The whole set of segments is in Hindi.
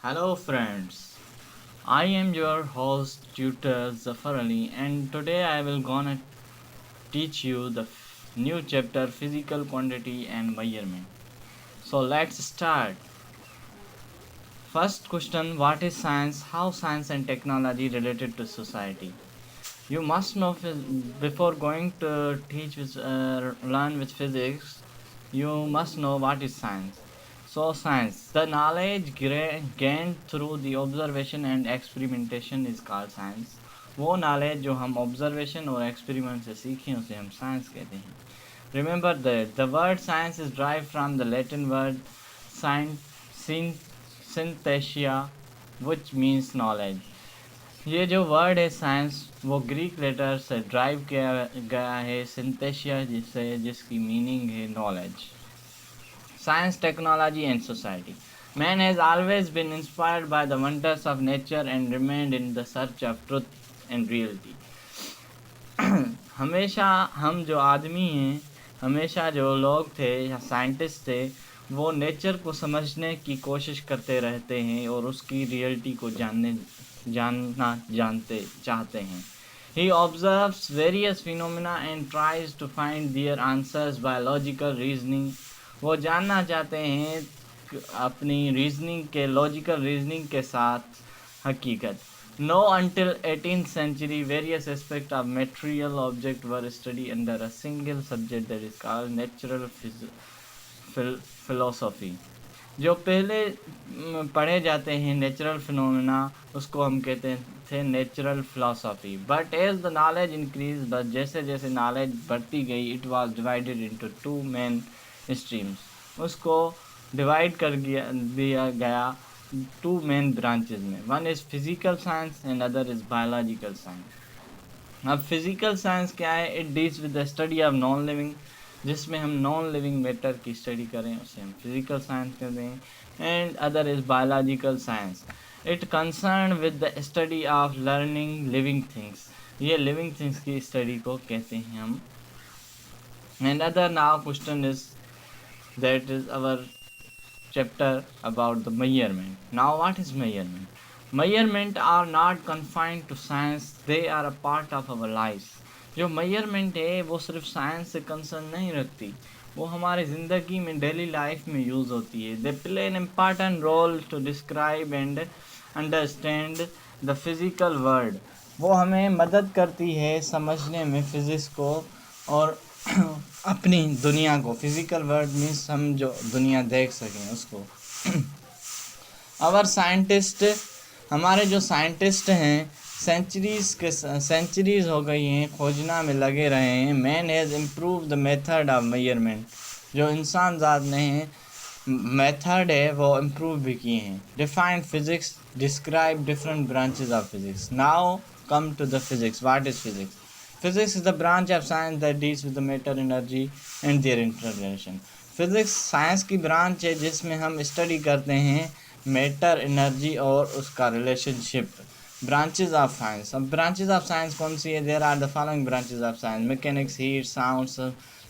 Hello, friends. I am your host, tutor Zafar Ali, and today I will gonna teach you the new chapter physical quantity and measurement. So let's start. First question: what is science? How science and technology related to society? You must know before going to learn with physics. You must know what is science. So science, the knowledge gained through the observation and experimentation is called science. वो knowledge जो हम observation और experiment से सीखें उसे हम science कहते हैं. Remember that the word science is derived from the Latin word syn- synthesia, which means knowledge. ये जो वर्ड है साइंस वो ग्रीक लेटर से ड्राइव किया गया है सिंथेसिया जिसकी मीनिंग है knowledge. Science, technology, and society. Man has always been inspired by the wonders of nature and remained in the search of truth and reality. हमेशा हम जो आदमी हैं, हमेशा जो लोग थे या साइंटिस्ट थे, वो नेचर को समझने की कोशिश करते रहते हैं और उसकी रियलिटी को जानते चाहते हैं. He observes various phenomena and tries to find their answers by logical reasoning. वो जानना चाहते हैं अपनी रीजनिंग के लॉजिकल रीजनिंग के साथ हकीकत. No, until 18th century, various aspects of material object were studied under a single subject that is called natural philosophy. जो पहले पढ़े जाते हैं नेचुरल फिनोमेना उसको हम कहते थे natural philosophy. But as the knowledge increase, but जैसे जैसे नॉलेज बढ़ती गई it was divided into two main streams. उसको डिवाइड दिया गया टू मेन ब्रांचेज में. One is physical science and other is biological science. अब फिजिकल साइंस क्या है? It deals with the study of non living. जिसमें हम नॉन लिविंग मैटर की स्टडी करें उसे हम फिजिकल साइंस कहते हैं. And other is biological science. It concern with the study of learning living things. ये लिविंग थिंग्स की स्टडी को कहते हैं हम. And other now question is that is our chapter about the measurement. Now, what is measurement? Measurement are not confined to science, they are a part of our lives. जो measurement है वो सिर्फ साइंस से कंसर्न नहीं रखती, वो हमारी ज़िंदगी में डेली लाइफ में यूज़ होती है. They play an important role to describe and understand the physical world. वो हमें मदद करती है समझने में फिज़िक्स को और अपनी दुनिया को. फिजिकल वर्ल्ड मीन्स हम जो दुनिया देख सकें उसको. अवर साइंटिस्ट, हमारे जो साइंटिस्ट हैं सेंचुरीज हो गई हैं खोजना में लगे रहे हैं. Man has improve the method of measurement. जो इंसान ज़ात ने मेथड है वो इम्प्रूव भी किए हैं. Define physics, describe different branches of physics. Now come to the physics. What is physics? Physics is the branch of science that deals with the matter, energy and their interrelation. Physics science की ब्रांच है जिसमें हम स्टडी करते हैं मैटर, एनर्जी और उसका रिलेशनशिप. Branches of science. अब ब्रांचेज ऑफ साइंस कौन सी है? There are the following branches of science. Mechanics, heat, sounds,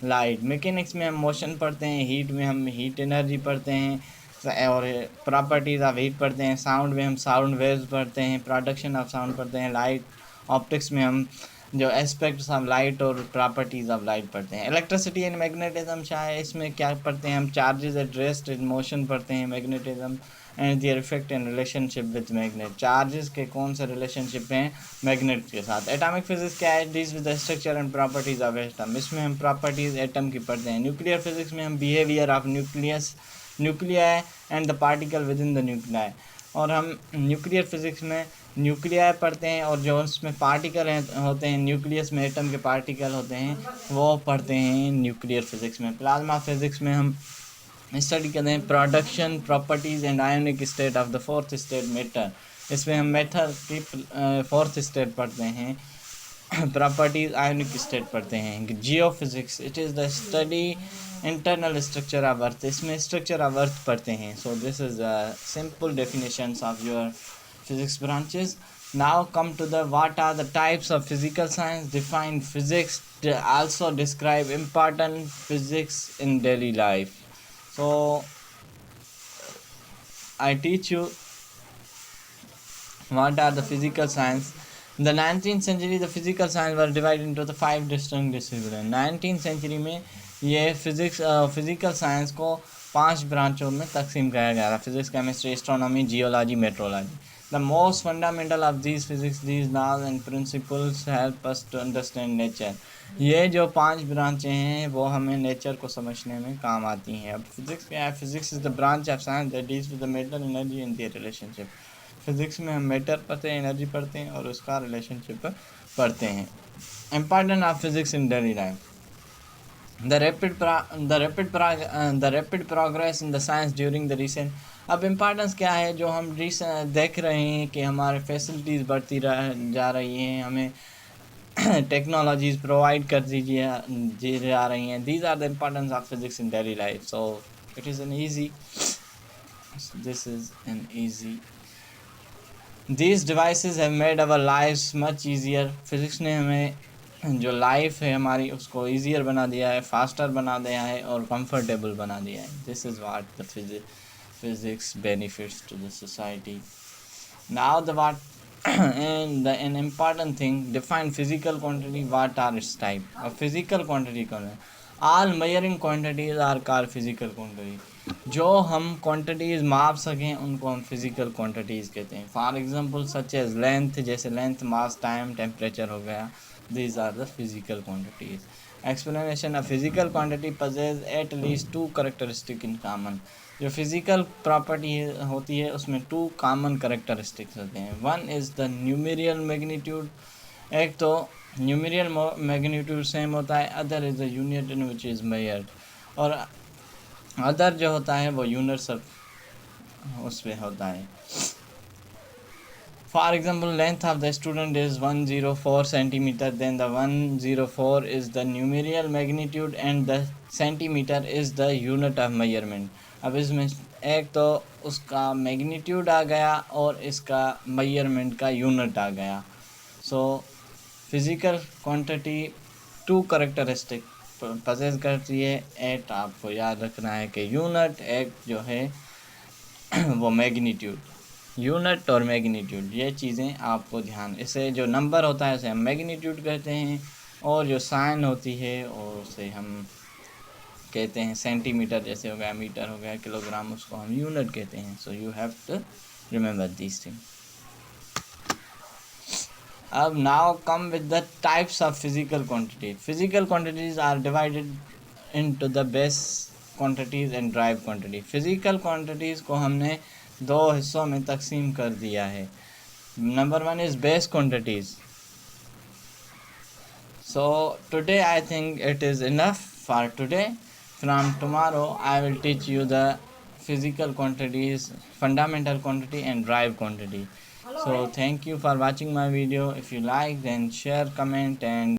light. Mechanics में हम मोशन पढ़ते हैं, हीट में हम हीट एनर्जी पढ़ते हैं और प्रॉपर्टीज़ ऑफ हीट पढ़ते हैं. साउंड में हम साउंड वेव्स पढ़ते हैं, प्रोडक्शन ऑफ साउंड पढ़ते हैं. लाइट ऑप्टिक्स में हम जो एस्पेक्ट्स ऑफ लाइट और प्रॉपर्टीज़ ऑफ लाइट पढ़ते हैं. इलेक्ट्रिसिटी एंड मैग्नेटिज्म शायद इसमें क्या पढ़ते हैं हम? Charges at rest in motion पढ़ते हैं. Magnetism and their effect and relationship with magnet. Charges के कौन से रिलेशनशिप हैं मैग्नेट के साथ. एटॉमिक फिजिक्स क्या है? Deals with the structure and properties of atom. इसमें हम प्रॉपर्टीज़ एटम की पढ़ते हैं. न्यूक्लियर फिजिक्स में हम behaviour of nuclei and the particle with in the nuclei. और हम न्यूक्लियर फिजिक्स में न्यूक्लियाई पढ़ते हैं और जो उसमें पार्टिकल होते हैं न्यूक्लियस में एटम के पार्टिकल होते हैं वो पढ़ते हैं न्यूक्लियर फिजिक्स में. प्लाज्मा फिजिक्स में हम स्टडी करते हैं production, properties and ionic state of the fourth state matter. इसमें हम मैटर की फोर्थ स्टेट पढ़ते हैं, प्रॉपर्टीज आयोनिक स्टेट पढ़ते हैं. Geophysics, it is the study internal structure of earth. इसमें स्ट्रक्चर ऑफ अर्थ पढ़ते हैं. So this is simple definitions of your physics branches. Now come to the what are the types of physical science. Define physics, also describe important physics in daily life. So I teach you What are the physical science? In the 19th century, the physical science were divided into the 5 distinct disciplines. 19th century में ये फिजिकल साइंस को 5 ब्रांचों में तकसीम किया गया था. Physics, chemistry, astronomy, geology, metrology. The most fundamental of these physics, these laws and principles help us to understand nature. ये जो 5 ब्रांचें हैं वो हमें नेचर को समझने में काम आती हैं. अब फिजिक्स क्या है? Physics is the branch of science that deals with the matter, energy and their relationship. Physics में हम मैटर पढ़ते हैं, एनर्जी पढ़ते हैं और उसका रिलेशनशिप पढ़ते हैं. Important of physics in daily life. The rapid progress in the science during the recent. अब इम्पॉर्टेंस क्या है? जो हम देख रहे हैं कि हमारे फैसिलिटीज़ बढ़ती जा रही हैं, हमें टेक्नोलॉजीज़ प्रोवाइड कर जा रही हैं. These are the importance of physics in daily life. So it is an easy, this is an easy. These devices have made our lives much easier. Physics ने हमें जो लाइफ है हमारी उसको ईजियर बना दिया है, फास्टर बना दिया है और कंफर्टेबल बना दिया है. This is what the physics benefits to the society. Now the what and the an important thing, define physical quantity. What are its type? A physical quantity कौन है? All measuring quantities are called physical quantity. जो हम क्वांटिटीज़ माप सकें उनको हम फिज़िकल क्वांटिटीज़ कहते हैं. For example such as length, जैसे लेंथ, मास, टाइम, टेम्परेचर हो गया. These are the physical quantities. Explanation. A physical quantity possesses at least 2 characteristic in common. जो फिज़िकल प्रॉपर्टी होती है उसमें 2 कॉमन करेक्टरिस्टिक्स होते हैं. One is the numerical magnitude. एक तो न्यूमेरियल मैग्नीट्यूड सेम होता है. Other is the unit in which is measured. और अदर जो होता है वो यूनिवर्सल उस पर होता है. For example length of the student is 104 centimetre. Then the 104 is the numerical magnitude and the centimetre is the unit of measurement. अब इसमें एक तो उसका मैग्नीट्यूड आ गया और इसका मेजरमेंट का यूनिट आ गया. So physical quantity 2 characteristic possess करती है. एट आपको याद रखना है कि यूनिट, एक जो है वो मैग्नीट्यूड. यूनिट और मैग्नीट्यूड ये चीज़ें आपको ध्यान. इसे जो नंबर होता है उसे हम मैग्नीट्यूड कहते हैं और जो साइन होती है और उसे हम कहते हैं सेंटीमीटर, जैसे हो गया मीटर, हो गया किलोग्राम, उसको हम यूनिट कहते हैं. So you have to remember these thing. अब now come with the types of physical quantity. Physical quantities are divided into the base quantities and drive quantity. Physical quantities को हमने 2 हिस्सों में तकसीम कर दिया है. Number 1 is base quantities. So today I think it is enough for today. From tomorrow I will teach you the physical quantities, fundamental quantity and drive quantity. So thank you for watching my video. If you like, then share, comment and